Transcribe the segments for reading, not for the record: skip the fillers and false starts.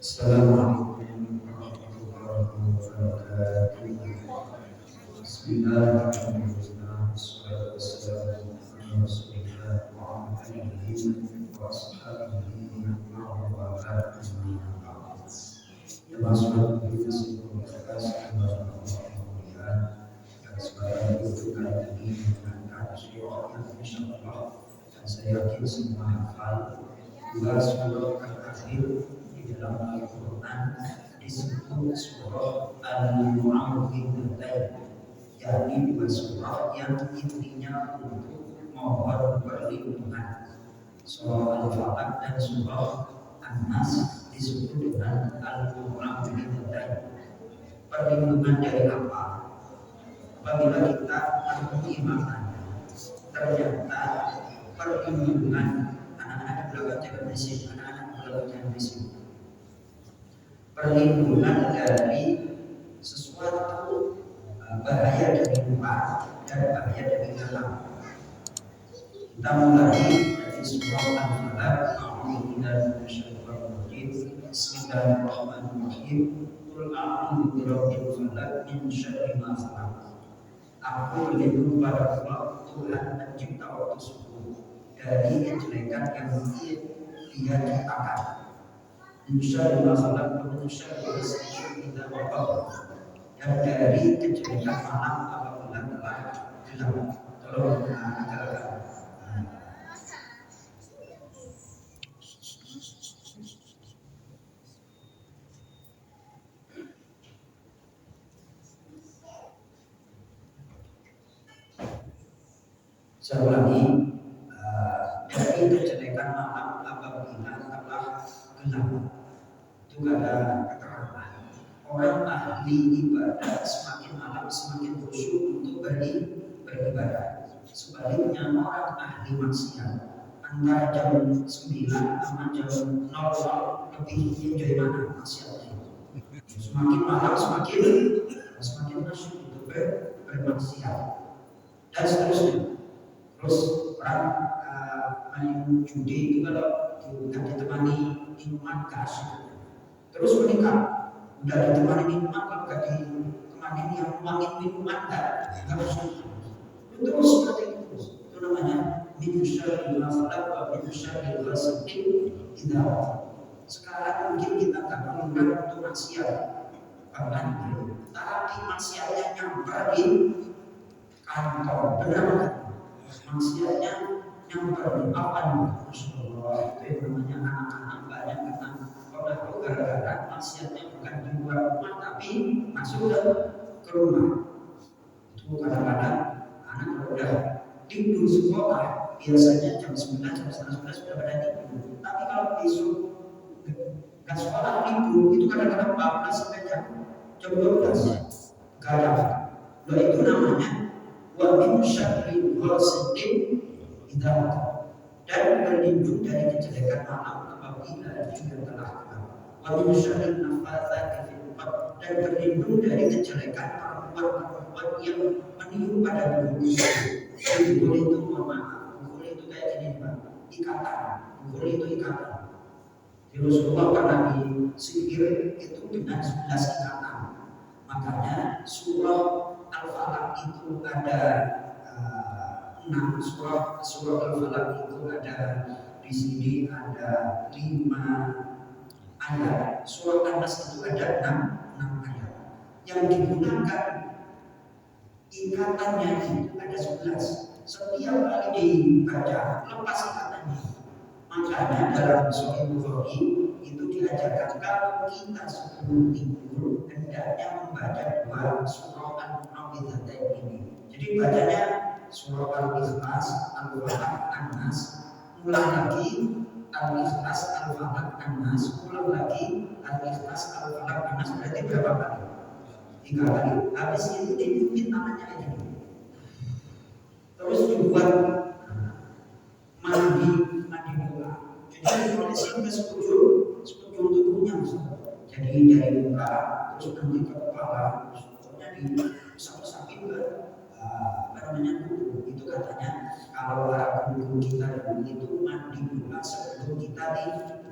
Assalamualaikum warahmatullahi wabarakatuh. Bismillahirrahmanirrahim. Wassalatu wassalamu ala Rasulillah wa ala alihi wa ashabihi wa man wala. Termasuk di sini bekas kemuliaan dan sekarang itu kali ini mengangkat surah yang insyaallah dan saya yakin semua hafal dua surah terakhir di dalam Al-Quran disebut surah Al-Mu'awwidhatain, yakni dua surah yang intinya untuk mohon perlindungan. Surah Al-Falaq dan surah An-Nas disebut dengan Al-Mu'awwidhatain. Perlindungan dari apa? Apabila kita mengimakannya, ternyata perlindungan anak-anak belajar jangan berisik, anak-anak belajar jangan berisik. Perlindungan dari sesuatu bahaya dari luar dan bahaya dari dalam. Kita mulai dari surah Al-Falaq. A'udzubillahi minasyaitonir rajim. Bismillahirrahmanirrahim. Qul a'udzu birabbil falaq min syarri ma khalaq. Aku berlindung pada Allah, Tuhan pencipta waktu subuh, dari kejelekan yang mungkin Dia ciptakan. Insyaallah masalah manusia bersedia tidak apa dan dari kejelekan malam apabila telah gelap. Tolong agak saya ulangi, dari kejelekan malam apabila telah gelap. Itu ada keterangan orang ahli ibadah semakin malam semakin khusyuk untuk beribadah. Sebaliknya orang ahli maksiat antara jam 9 sama jam 00 lebih enjoy mana maksiatnya. Semakin malam semakin khusyuk untuk bermaksiat dan seterusnya. Terus orang main judi itu kalau tidak ditemani minuman gas, terus menikah, udah ditemani minuman kalau gak ditemani yang makin minuman nggak harus terus seperti itu. Itu namanya min syarril khalaq wa min syarril ghasiqin idza. Sekarang mungkin kita nggak mengenal untuk maksiat, bahkan tapi maksiatnya nyamper di kantor, benar nggak? Maksiatnya nyamper di apa? Masya Allah, itu yang namanya anak-anak banyak karena kalau gara-gara maksiatnya bukan di luar rumah tapi masuk ke rumah. Itu kadang-kadang anak kalau udah tidur sekolah biasanya jam 9, jam 11 sudah pada tidur. Tapi kalau besok nggak sekolah tidur itu kadang-kadang 14 sampai jam 12 kadang. Nah itu namanya wa min syarril ghasiqin idza dan berlindung dari kejelekan malam apabila juga telah gelap. Wa min syarril nafatsati fil 'uqad dan berlindung dari kejelekan perempuan-perempuan yang meniup pada bulu. Bulu itu bulu itu kayak gini Pak, ikatan. Bulu itu ikatan. Di Rasulullah pernah disihir itu dengan 11 ikatan. Makanya surah Al-Falaq itu ada 6 surah Al-Falaq itu ada di sini ada 5 ayat. Surah An-Nas itu ada 6 ayat. Yang digunakan ikatannya itu ada 11. Setiap kali dibaca lepas ikatannya. Makanya dalam Sahih Bukhari itu diajarkan kalau kita sebelum tidur hendaknya membaca 2 surah Al-Mu'awwidhatain ini. Jadi bacanya surah Al-Ikhlas, Al-Falaq, An-Nas, ulang lagi Al-Ikhlas, Al-Falaq, An-Nas, ulang lagi Al-Ikhlas, Al-Falaq, An-Nas. Berarti berapa kali? 3 kali. Habis itu dipimpin tangannya aja. Terus dibuat mandi bola. Jadi kondisi sekujur tubuhnya. Jadi dari muka terus nanti ke kepala, pokoknya diusap-usapin ke tubuh. Itu katanya kalau para guru kita dulu itu mandi bola sebelum kita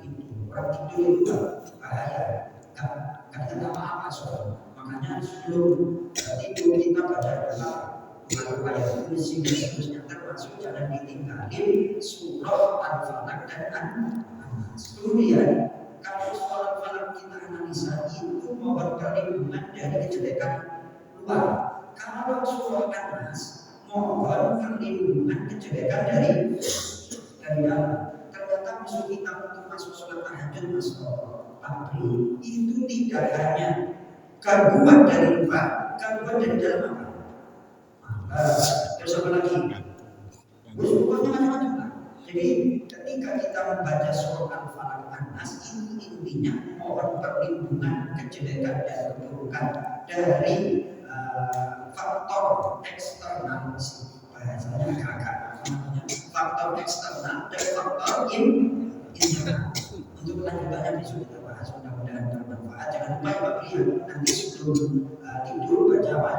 tidur. Orang itu bahaya. Kan kita apa-apa soal. Makanya sebelum tidur kita baca doa ayat kursi seterusnya, termasuk jangan ditinggalin surah Al-Falaq dan An-Nas. Kemudian kalau surah Al-Falaq kita analisa itu mohon perlindungan dari kejelekan luar. Kalau surah An-Nas mohon perlindungan kejelekan dari dalam. Ternyata musuh kita untuk masuk sholat tahajud, masuk pabrik itu tidak hanya gangguan dari luar, gangguan dari dalam apa? Terus apa lagi? Pokoknya macam-macam lah. Jadi ketika kita membaca surah Al-Falaq An-Nas, itu intinya mohon perlindungan kejelekan dan keburukan dari faktor eksternal, bahasanya agak faktor eksternal dan faktor internal. Untuk kelanjutannya besok kita bahas, mudah-mudahan bermanfaat. Jangan lupa ya Pak Pria, nanti sebelum tidur baca apa?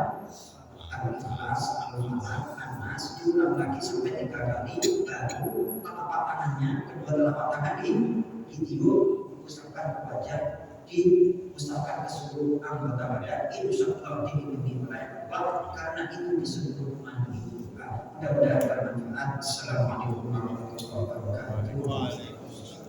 Al-Ikhlas, Al-Falaq, An-Nas, diulang lagi sampai 3 kali, baru telapak tangannya, kedua telapak tangan ditiup, usapkan ke wajah, diusapkan ke seluruh anggota badan, insyaallah dilindungi oleh Allah, karena itu disebut mandi. Mudah-mudahan bermanfaat. Assalamualaikum warahmatullahi wabarakatuh.